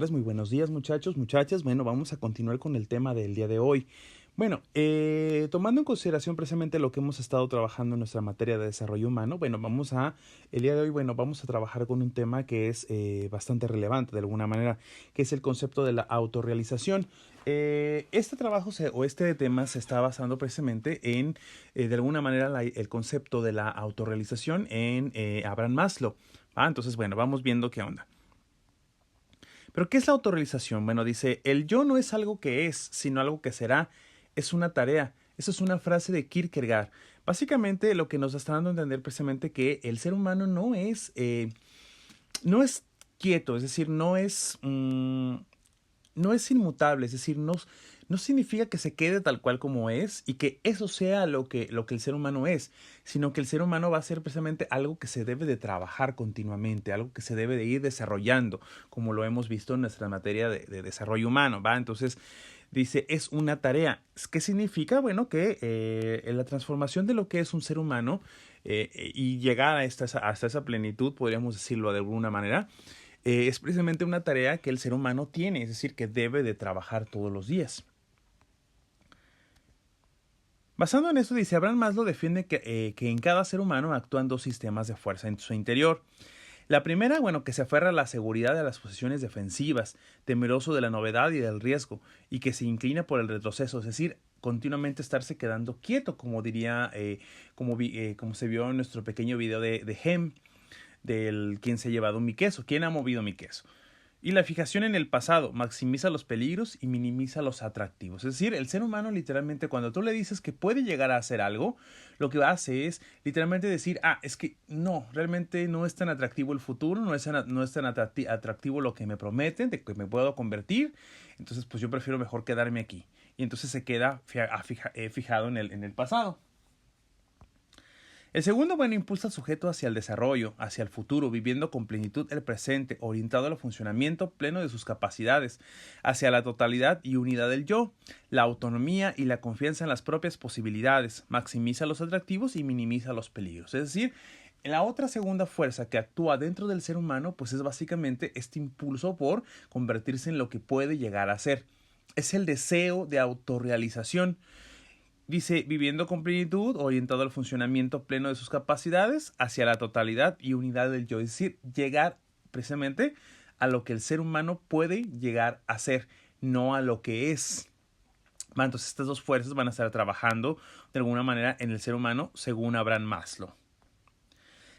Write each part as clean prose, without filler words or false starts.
Muy buenos días, muchachos, muchachas. Bueno, vamos a continuar con el tema del día de hoy. Bueno, tomando en consideración precisamente lo que hemos estado trabajando en nuestra materia de desarrollo humano, el día de hoy, vamos a trabajar con un tema que es bastante relevante de alguna manera, que es el concepto de la autorrealización. Este trabajo o este tema se está basando precisamente en, de alguna manera, el concepto de la autorrealización en Abraham Maslow. Entonces, bueno, vamos viendo qué onda. Pero ¿qué es la autorrealización? Bueno, dice, el yo no es algo que es, sino algo que será, es una tarea. Esa es una frase de Kierkegaard. Básicamente lo que nos está dando a entender precisamente que el ser humano no es quieto, es decir, no es inmutable, es decir, no significa que se quede tal cual como es y que eso sea lo que el ser humano es, sino que el ser humano va a ser precisamente algo que se debe de trabajar continuamente, algo que se debe de ir desarrollando, como lo hemos visto en nuestra materia de desarrollo humano, ¿va? Entonces, dice, es una tarea. ¿Qué significa? Bueno, que en la transformación de lo que es un ser humano y llegar hasta esa plenitud, podríamos decirlo de alguna manera, es precisamente una tarea que el ser humano tiene, es decir, que debe de trabajar todos los días. Basado en esto, dice, Abraham Maslow defiende que en cada ser humano actúan dos sistemas de fuerza en su interior. La primera, bueno, que se aferra a la seguridad de las posiciones defensivas, temeroso de la novedad y del riesgo, y que se inclina por el retroceso, es decir, continuamente estarse quedando quieto, como diría, como se vio en nuestro pequeño video de Hem, del quién se ha llevado mi queso, quién ha movido mi queso. Y la fijación en el pasado maximiza los peligros y minimiza los atractivos. Es decir, el ser humano literalmente cuando tú le dices que puede llegar a hacer algo, lo que hace es literalmente decir, es que no, realmente no es tan atractivo el futuro, no es tan atractivo lo que me prometen, de que me puedo convertir, entonces pues yo prefiero mejor quedarme aquí. Y entonces se queda fijado en el pasado. El segundo, bueno, impulsa al sujeto hacia el desarrollo, hacia el futuro, viviendo con plenitud el presente, orientado al funcionamiento pleno de sus capacidades, hacia la totalidad y unidad del yo, la autonomía y la confianza en las propias posibilidades, maximiza los atractivos y minimiza los peligros. Es decir, la otra segunda fuerza que actúa dentro del ser humano, pues es básicamente este impulso por convertirse en lo que puede llegar a ser. Es el deseo de autorrealización. Dice, viviendo con plenitud, orientado al funcionamiento pleno de sus capacidades, hacia la totalidad y unidad del yo. Es decir, llegar precisamente a lo que el ser humano puede llegar a ser, no a lo que es. Entonces, estas dos fuerzas van a estar trabajando de alguna manera en el ser humano, según Abraham Maslow.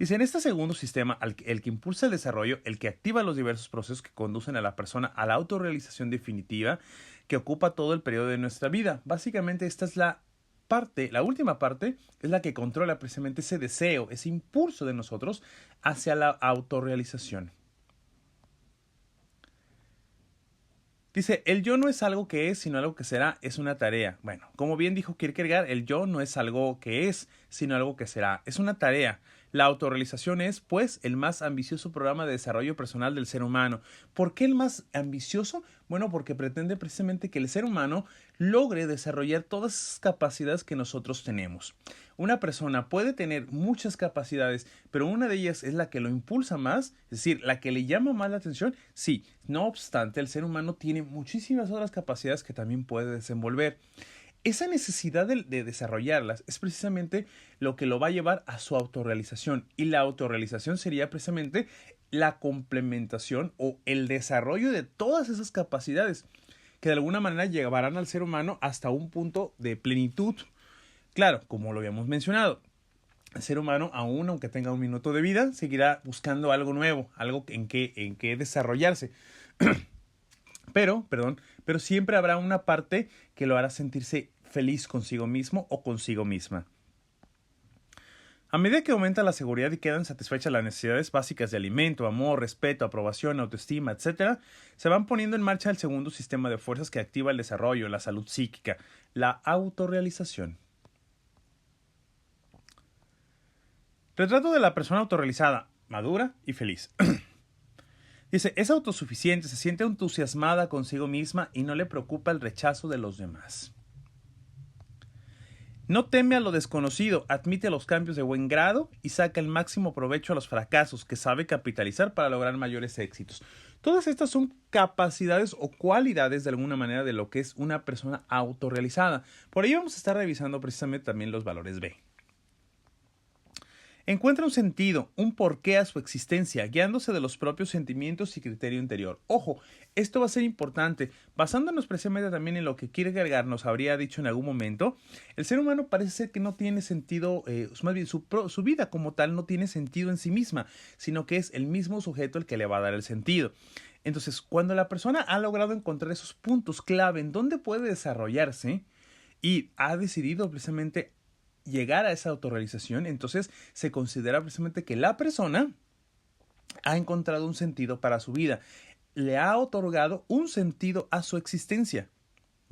Dice, en este segundo sistema, el que impulsa el desarrollo, el que activa los diversos procesos que conducen a la persona a la autorrealización definitiva, que ocupa todo el periodo de nuestra vida. Básicamente, esta es la última parte es la que controla precisamente ese deseo, ese impulso de nosotros hacia la autorrealización. Dice, el yo no es algo que es, sino algo que será, es una tarea. Bueno, como bien dijo Kierkegaard, el yo no es algo que es, sino algo que será, es una tarea. La autorrealización es, pues, el más ambicioso programa de desarrollo personal del ser humano. ¿Por qué el más ambicioso? Bueno, porque pretende precisamente que el ser humano logre desarrollar todas esas capacidades que nosotros tenemos. Una persona puede tener muchas capacidades, pero una de ellas es la que lo impulsa más, es decir, la que le llama más la atención. Sí, no obstante, el ser humano tiene muchísimas otras capacidades que también puede desenvolver. Esa necesidad de desarrollarlas es precisamente lo que lo va a llevar a su autorrealización. Y la autorrealización sería precisamente la complementación o el desarrollo de todas esas capacidades que de alguna manera llevarán al ser humano hasta un punto de plenitud. Claro, como lo habíamos mencionado, el ser humano, aún aunque tenga un minuto de vida, seguirá buscando algo nuevo, algo en que desarrollarse. Pero siempre habrá una parte que lo hará sentirse feliz consigo mismo o consigo misma. A medida que aumenta la seguridad y quedan satisfechas las necesidades básicas de alimento, amor, respeto, aprobación, autoestima, etc., se van poniendo en marcha el segundo sistema de fuerzas que activa el desarrollo, la salud psíquica, la autorrealización. Retrato de la persona autorrealizada, madura y feliz. Dice, es autosuficiente, se siente entusiasmada consigo misma y no le preocupa el rechazo de los demás. No teme a lo desconocido, admite los cambios de buen grado y saca el máximo provecho a los fracasos que sabe capitalizar para lograr mayores éxitos. Todas estas son capacidades o cualidades de alguna manera de lo que es una persona autorrealizada. Por ello vamos a estar revisando precisamente también los valores B. Encuentra un sentido, un porqué a su existencia, guiándose de los propios sentimientos y criterio interior. Ojo, esto va a ser importante. Basándonos precisamente también en lo que Kierkegaard nos habría dicho en algún momento, el ser humano parece ser que no tiene sentido, más bien su vida como tal no tiene sentido en sí misma, sino que es el mismo sujeto el que le va a dar el sentido. Entonces, cuando la persona ha logrado encontrar esos puntos clave en donde puede desarrollarse y ha decidido precisamente llegar a esa autorrealización, entonces se considera precisamente que la persona ha encontrado un sentido para su vida, le ha otorgado un sentido a su existencia,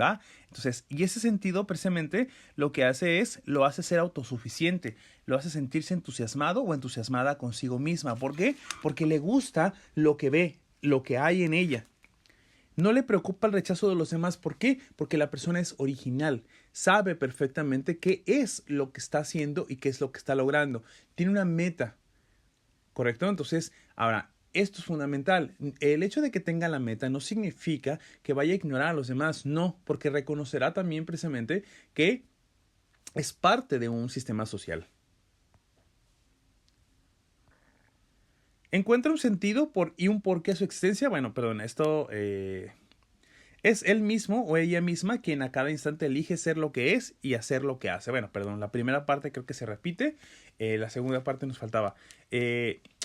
¿va? Entonces, y ese sentido precisamente lo que hace es, lo hace ser autosuficiente, lo hace sentirse entusiasmado o entusiasmada consigo misma. ¿Por qué? Porque le gusta lo que ve, lo que hay en ella. No le preocupa el rechazo de los demás. ¿Por qué? Porque la persona es original. Sabe perfectamente qué es lo que está haciendo y qué es lo que está logrando. Tiene una meta. ¿Correcto? Entonces, ahora, esto es fundamental. El hecho de que tenga la meta no significa que vaya a ignorar a los demás. No, porque reconocerá también precisamente que es parte de un sistema social. ¿Encuentra un sentido y un porqué a su existencia? Bueno, perdón, esto es él mismo o ella misma quien a cada instante elige ser lo que es y hacer lo que hace. Bueno, perdón, la primera parte creo que se repite, la segunda parte nos faltaba.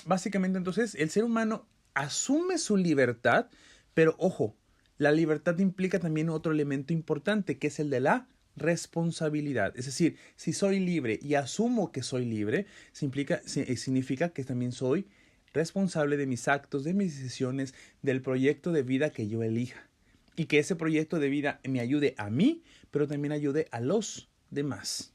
Básicamente entonces el ser humano asume su libertad, pero ojo, la libertad implica también otro elemento importante que es el de la responsabilidad. Es decir, si soy libre y asumo que soy libre, significa que también soy responsable de mis actos, de mis decisiones, del proyecto de vida que yo elija. Y que ese proyecto de vida me ayude a mí, pero también ayude a los demás.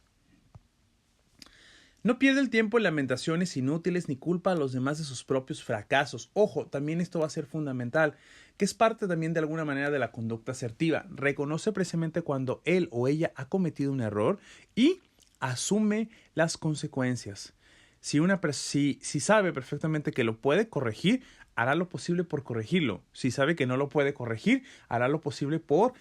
No pierde el tiempo en lamentaciones inútiles ni culpa a los demás de sus propios fracasos. Ojo, también esto va a ser fundamental, que es parte también de alguna manera de la conducta asertiva. Reconoce precisamente cuando él o ella ha cometido un error y asume las consecuencias. Si sabe perfectamente que lo puede corregir, hará lo posible por corregirlo. Si sabe que no lo puede corregir, hará lo posible por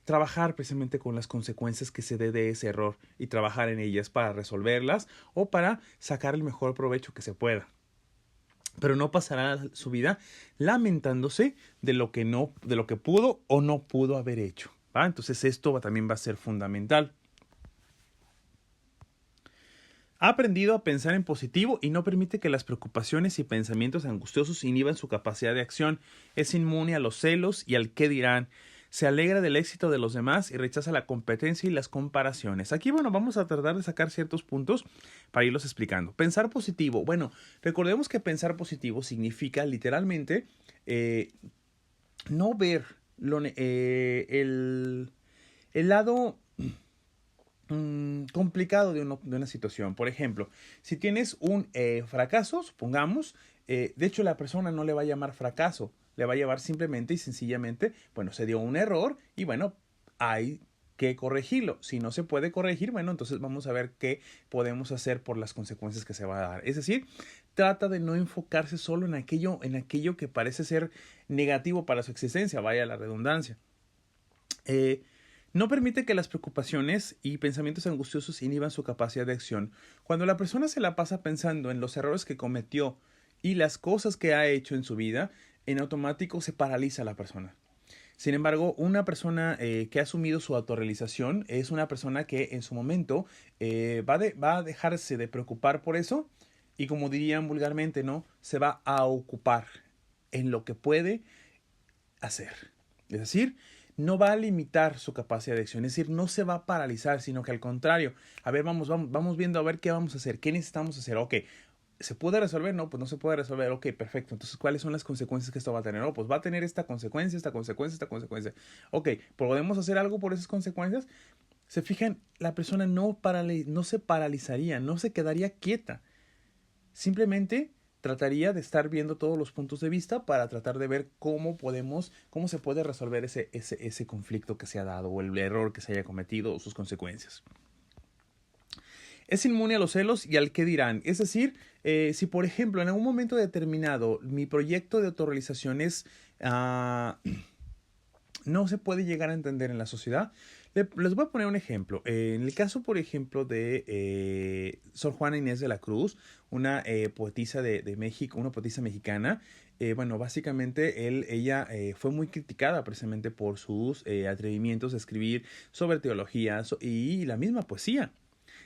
trabajar precisamente con las consecuencias que se dé de ese error y trabajar en ellas para resolverlas o para sacar el mejor provecho que se pueda. Pero no pasará su vida lamentándose de lo que pudo o no pudo haber hecho, ¿va? Entonces esto también va a ser fundamental. Ha aprendido a pensar en positivo y no permite que las preocupaciones y pensamientos angustiosos inhiban su capacidad de acción. Es inmune a los celos y al qué dirán. Se alegra del éxito de los demás y rechaza la competencia y las comparaciones. Aquí, bueno, vamos a tratar de sacar ciertos puntos para irlos explicando. Pensar positivo. Bueno, recordemos que pensar positivo significa literalmente no ver el lado complicado de una situación. Por ejemplo, si tienes un fracaso, supongamos, de hecho la persona no le va a llamar fracaso, le va a llamar simplemente y sencillamente, bueno, se dio un error y bueno, hay que corregirlo. Si no se puede corregir, bueno, entonces vamos a ver qué podemos hacer por las consecuencias que se va a dar. Es decir, trata de no enfocarse solo en aquello que parece ser negativo para su existencia, vaya la redundancia. No permite que las preocupaciones y pensamientos angustiosos inhiban su capacidad de acción. Cuando la persona se la pasa pensando en los errores que cometió y las cosas que ha hecho en su vida, en automático se paraliza la persona. Sin embargo, una persona que ha asumido su autorrealización es una persona que en su momento va a dejarse de preocupar por eso y, como dirían vulgarmente, ¿no? Se va a ocupar en lo que puede hacer. Es decir, no va a limitar su capacidad de acción, es decir, no se va a paralizar, sino que al contrario, a ver, vamos viendo a ver qué vamos a hacer, qué necesitamos hacer, ok, ¿se puede resolver? No, pues no se puede resolver, ok, perfecto, entonces, ¿cuáles son las consecuencias que esto va a tener? No, pues va a tener esta consecuencia, esta consecuencia, esta consecuencia, ok, ¿podemos hacer algo por esas consecuencias? Se fijan, la persona no se paralizaría, no se quedaría quieta, simplemente trataría de estar viendo todos los puntos de vista para tratar de ver cómo se puede resolver ese conflicto que se ha dado o el error que se haya cometido o sus consecuencias. Es inmune a los celos y al qué dirán. Es decir, Si, por ejemplo, en algún momento determinado mi proyecto de autorrealización es, no se puede llegar a entender en la sociedad, les voy a poner un ejemplo. En el caso, por ejemplo, de Sor Juana Inés de la Cruz, una poetisa de México, una poetisa mexicana. Bueno, básicamente ella fue muy criticada precisamente por sus atrevimientos a escribir sobre teología y la misma poesía.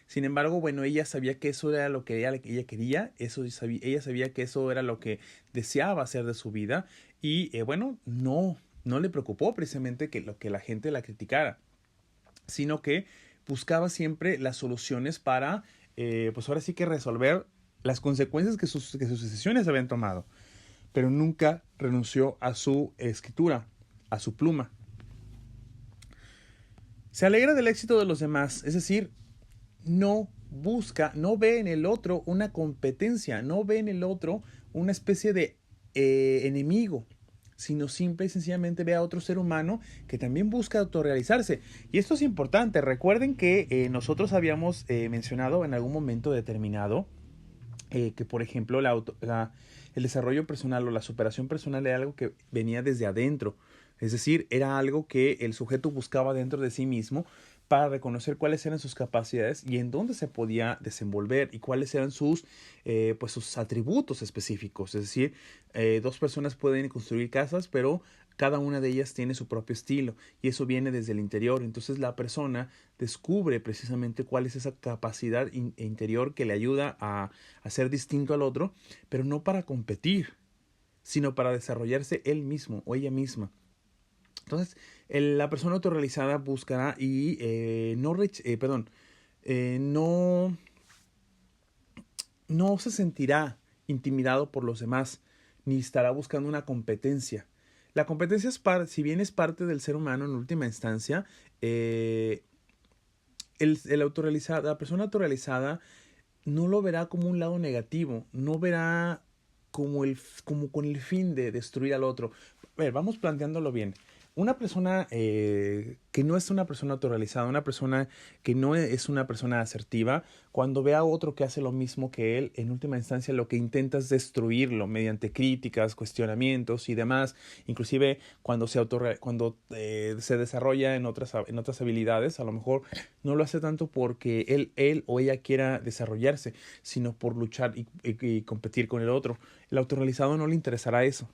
Sin embargo, bueno, ella sabía que eso era lo que ella quería, ella sabía que eso era lo que deseaba hacer de su vida y bueno, no le preocupó precisamente que lo que la gente la criticara, sino que buscaba siempre las soluciones para, pues ahora sí que resolver las consecuencias que sus decisiones habían tomado, pero nunca renunció a su escritura, a su pluma. Se alegra del éxito de los demás, es decir, no busca, no ve en el otro una competencia, no ve en el otro una especie de enemigo, sino simple y sencillamente ve a otro ser humano que también busca autorrealizarse. Y esto es importante. Recuerden que nosotros habíamos mencionado en algún momento determinado que, por ejemplo, el desarrollo personal o la superación personal era algo que venía desde adentro. Es decir, era algo que el sujeto buscaba dentro de sí mismo para reconocer cuáles eran sus capacidades y en dónde se podía desenvolver y cuáles eran pues sus atributos específicos. Es decir, dos personas pueden construir casas, pero cada una de ellas tiene su propio estilo y eso viene desde el interior. Entonces la persona descubre precisamente cuál es esa capacidad interior que le ayuda a ser distinto al otro, pero no para competir, sino para desarrollarse él mismo o ella misma. Entonces, la persona autorrealizada buscará y no se sentirá intimidado por los demás, ni estará buscando una competencia. La competencia si bien es parte del ser humano en última instancia, la persona autorrealizada no lo verá como un lado negativo, no verá como con el fin de destruir al otro. A ver, vamos planteándolo bien. Una persona que no es una persona autorrealizada, una persona que no es una persona asertiva, cuando ve a otro que hace lo mismo que él, en última instancia lo que intenta es destruirlo mediante críticas, cuestionamientos y demás. Inclusive cuando se desarrolla en otras habilidades, a lo mejor no lo hace tanto porque él o ella quiera desarrollarse, sino por luchar y competir con el otro. El autorrealizado no le interesará eso.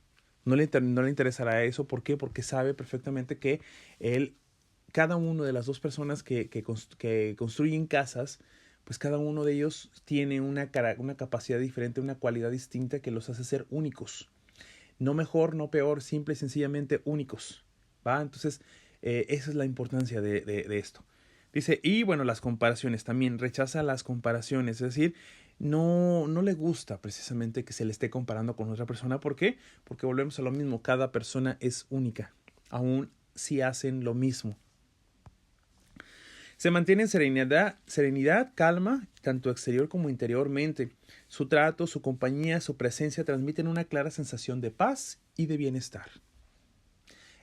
No le interesará eso. ¿Por qué? Porque sabe perfectamente que cada uno de las dos personas que construyen casas, pues cada uno de ellos tiene una capacidad diferente, una cualidad distinta que los hace ser únicos. No mejor, no peor, simple y sencillamente únicos. ¿Va? Entonces, esa es la importancia de esto. Dice, y bueno, las comparaciones también, rechaza las comparaciones, es decir, no le gusta precisamente que se le esté comparando con otra persona. ¿Por qué? Porque volvemos a lo mismo, cada persona es única, aun si hacen lo mismo. Se mantiene en serenidad, calma, tanto exterior como interiormente. Su trato, su compañía, su presencia transmiten una clara sensación de paz y de bienestar.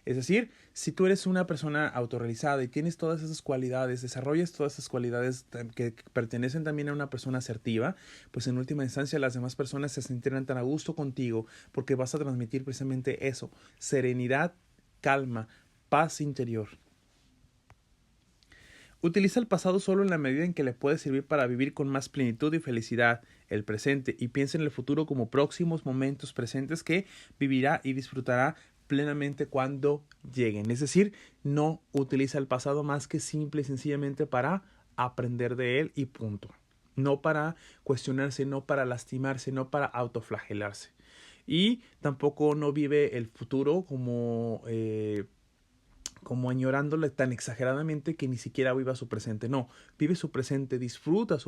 Es decir, si tú eres una persona autorrealizada y tienes todas esas cualidades, desarrollas todas esas cualidades que pertenecen también a una persona asertiva, pues en última instancia las demás personas se sentirán tan a gusto contigo porque vas a transmitir precisamente eso, serenidad, calma, paz interior. Utiliza el pasado solo en la medida en que le puede servir para vivir con más plenitud y felicidad el presente y piensa en el futuro como próximos momentos presentes que vivirá y disfrutará plenamente cuando lleguen. Es decir, no utiliza el pasado más que simple y sencillamente para aprender de él y punto. No para cuestionarse, no para lastimarse, no para autoflagelarse. Y tampoco no vive el futuro como añorándole tan exageradamente que ni siquiera viva su presente. No, vive su presente, disfruta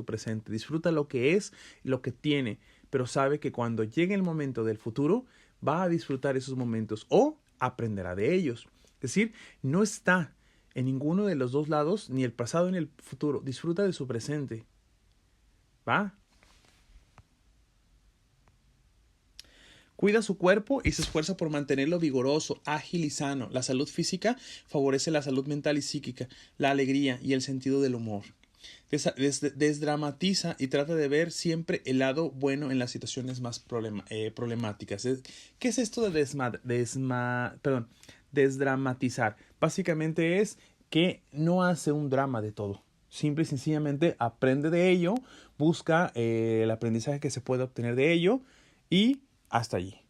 lo que es, lo que tiene, pero sabe que cuando llegue el momento del futuro, va a disfrutar esos momentos o aprenderá de ellos. Es decir, no está en ninguno de los dos lados, ni el pasado ni el futuro. Disfruta de su presente. ¿Va? Cuida su cuerpo y se esfuerza por mantenerlo vigoroso, ágil y sano. La salud física favorece la salud mental y psíquica, la alegría y el sentido del humor. Desdramatiza y trata de ver siempre el lado bueno en las situaciones más problemáticas. ¿Qué es esto de desdramatizar? Básicamente es que no hace un drama de todo. Simple y sencillamente aprende de ello, busca el aprendizaje que se puede obtener de ello y hasta allí.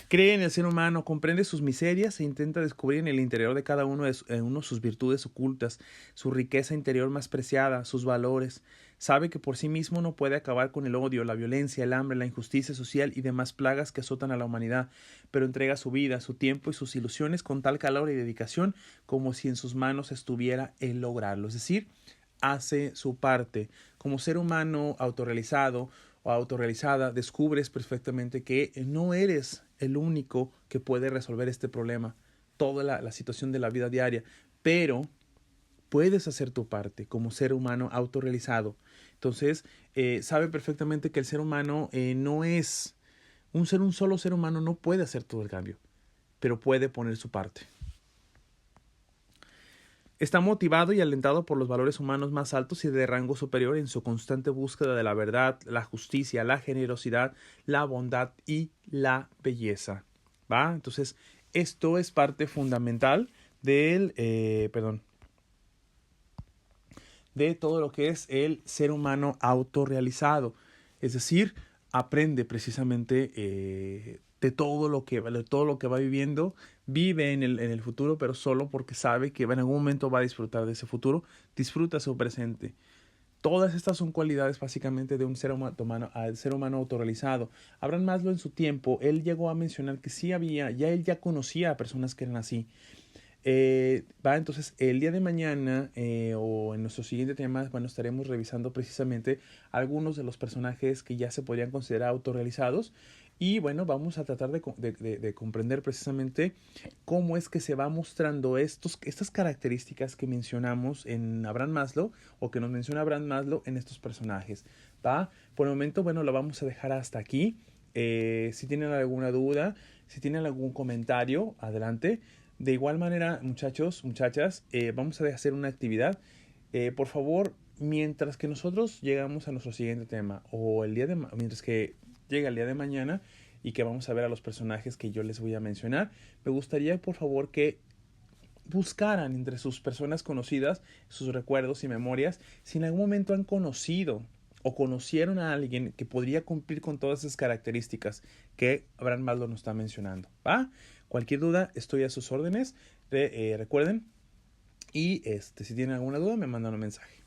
Cree en el ser humano, comprende sus miserias e intenta descubrir en el interior de cada uno sus virtudes ocultas, su riqueza interior más preciada, sus valores. Sabe que por sí mismo no puede acabar con el odio, la violencia, el hambre, la injusticia social y demás plagas que azotan a la humanidad, pero entrega su vida, su tiempo y sus ilusiones con tal calor y dedicación como si en sus manos estuviera el lograrlo. Es decir, hace su parte. Como ser humano autorrealizado o autorrealizada, descubres perfectamente que no eres el único que puede resolver este problema, toda la situación de la vida diaria, pero puedes hacer tu parte como ser humano autorrealizado. Entonces, sabe perfectamente que el ser humano no es un solo ser humano no puede hacer todo el cambio, pero puede poner su parte. Está motivado y alentado por los valores humanos más altos y de rango superior en su constante búsqueda de la verdad, la justicia, la generosidad, la bondad y la belleza. ¿Va? Entonces, esto es parte fundamental de todo lo que es el ser humano autorrealizado. Es decir, aprende precisamente de todo lo que va viviendo, vive en el futuro, pero solo porque sabe que en algún momento va a disfrutar de ese futuro, disfruta su presente. Todas estas son cualidades básicamente de un ser humano autorrealizado. Abraham Maslow en su tiempo, él llegó a mencionar que sí él ya conocía a personas que eran así. Entonces el día de mañana o en nuestro siguiente tema, estaremos revisando precisamente algunos de los personajes que ya se podrían considerar autorrealizados y vamos a tratar de comprender precisamente cómo es que se va mostrando estas características que mencionamos en Abraham Maslow o que nos menciona Abraham Maslow en estos personajes, ¿va? Por el momento, lo vamos a dejar hasta aquí. Si tienen alguna duda, si tienen algún comentario, adelante. De igual manera, muchachos, muchachas, vamos a hacer una actividad. Por favor, mientras que nosotros llegamos a nuestro siguiente tema o mientras que llega el día de mañana y que vamos a ver a los personajes que yo les voy a mencionar, me gustaría, por favor, que buscaran entre sus personas conocidas, sus recuerdos y memorias, si en algún momento han conocido o conocieron a alguien que podría cumplir con todas esas características que Abraham Maslow nos está mencionando. ¿Va? Cualquier duda, estoy a sus órdenes. Recuerden. Y si tienen alguna duda, me mandan un mensaje.